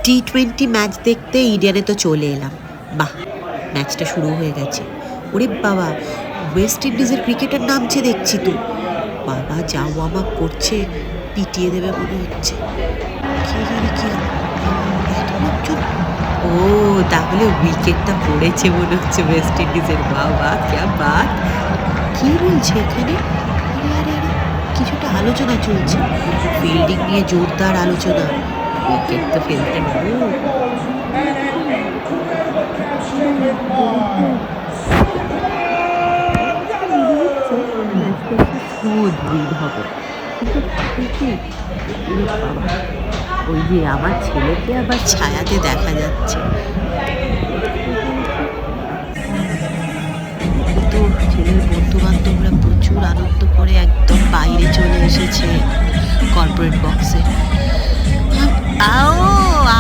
T20 match দেখতে ইডেনে তো চলে এলাম। বাহ, ম্যাচটা শুরু হয়ে গেছে। ওরে বাবা, ওয়েস্ট ইন্ডিজের ক্রিকেটার নামছে দেখছি তো। বাবা যা ওয়ার্ম আপ করছে, পিটিয়ে দেবে মনে হচ্ছে। ও, তাহলে উইকেটটা পড়েছে মনে হচ্ছে ওয়েস্ট ইন্ডিজের। বাবা ক্যা বাত! কি বলছে এখানে? আরে আরে, কিছুটা আলোচনা চলছে, ফিল্ডিং নিয়ে জোরদার আলোচনা। উইকেট তো ফেলতে হবে। ওই যে আমার ছেলেকে আবার ছায়াতে দেখা যাচ্ছে। তো ছেলের বন্ধু বান্ধবরা প্রচুর আনন্দ করে একদম বাইরে চলে এসেছে কর্পোরেট বক্সে।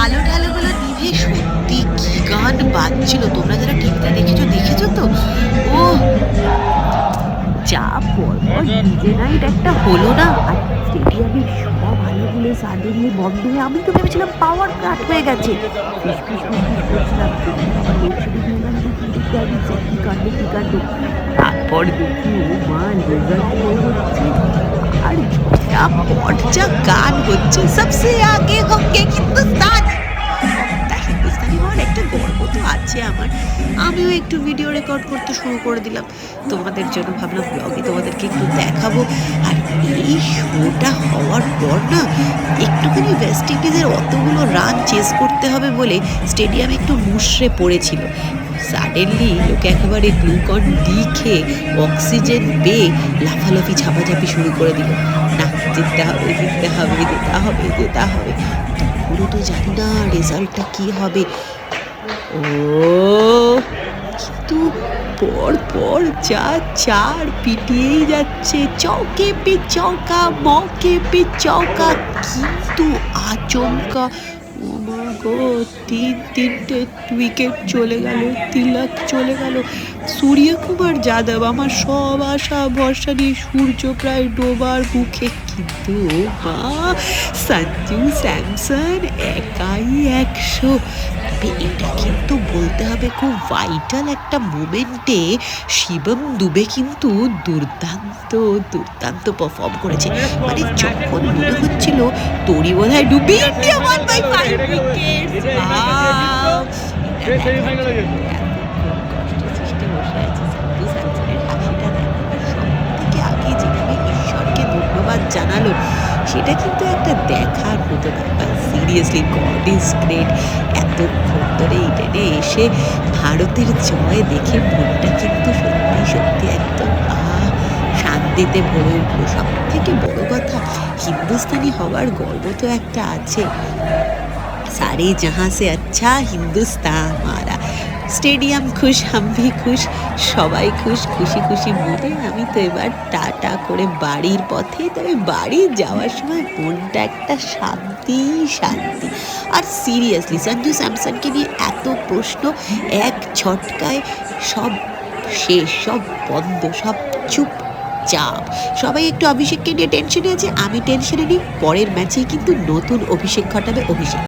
আলো ঠালোগুলো নিভে সত্যি কি গান বাজছিল! তোমরা যারা টিভিতে দেখেছো তো? ও যা পরপর ডিজে নাইট একটা হলো না, আর স্টেডিয়ামে সব আলোগুলো সাডেনলি বন্ধ হয়ে আমি তো ভেবেছিলাম পাওয়ার কাট হয়ে গেছে। তারপর দেখি ও মা, রেজাল্ট হচ্ছে আর যা গান হচ্ছে, সবসে আগে হোকে হিন্দুস্তান। হিন্দুস্তানি হওয়ার একটা গর্ব তো আছে আমার। আমিও একটু ভিডিও রেকর্ড করতে শুরু করে দিলাম তোমাদের জন্য। ভাবলাম ব্লগে তোমাদেরকে একটু দেখাবো। আর এই শোটা হওয়ার পর না, একটুখানি ওয়েস্ট ইন্ডিজের অতগুলো রান চেস করতে হবে বলে স্টেডিয়াম একটু মুষড়ে পড়েছিল। সাডেনলি লোকে একেবারে গ্লুকন ডি খেয়ে অক্সিজেন পেয়ে লাফালাফি ঝাপাঝাপি শুরু করে দিল। না, জিততে হবে জিততে হবে জেতা হবে জেতা হবে। তখনও তো জানি না রেজাল্টটা কি হবে। ও কিন্তু পর পর যা চার পিটিয়েই যাচ্ছে, চৌকে পে চৌকা, মৌকে পে চৌকা, কিন্তু আচমকা তিনটে উইকেট চলে গেল, তিলক চলে গেল। সূর্যকুমার যাদব, আমার সব আশা ভরসা নিয়ে সূর্য প্রায় ডোবার মুখে, কিন্তু মা সঞ্জু স্যামসন একাই 100। তবে এটা কিন্তু বলতে হবে খুব ভাইটাল একটা মোমেন্টে শিবম দুবে কিন্তু দুর্দান্ত দুর্দান্ত পারফর্ম করেছে। মানে যখন মনে হচ্ছিল তোরই বোধহয় ডুবি, ইন্ডিয়া ওয়ান বাই 5 উইকেটস। ধন্যবাদ জানালো, সেটা কিন্তু একটা দেখার মতো ব্যাপার। Seriously god is great. এতক্ষণ ধরে ইডেনে এসে ভারতের জয় দেখে মনটা কিন্তু সত্যি সত্যি একদম শান্তিতে ভরে উঠলো। সব থেকে বড় কথা, হিন্দুস্তানি হওয়ার গর্ব তো একটা আছে। সারে জাহাঁ সে আচ্ছা হিন্দুস্তান মারা। স্টেডিয়াম খুশ, হাম ভি খুশ, সবাই খুশ, খুশি খুশি মনে আমি তো এবার টাটা করে বাড়ির পথে। তবে বাড়ি যাওয়ার সময় মনটা একটা শান্তি শান্তি। আর সিরিয়াসলি সঞ্জু স্যামসনকে নিয়ে এত প্রশ্ন, এক ঝটকায় সব শেষ, সব বন্ধ, সব চুপ চাপ। সবাই একটু অভিষেককে নিয়ে টেনশনে আছে, আমি টেনশনে নিই। পরের ম্যাচেই কিন্তু নতুন অভিষেক ঘটাবে অভিষেক।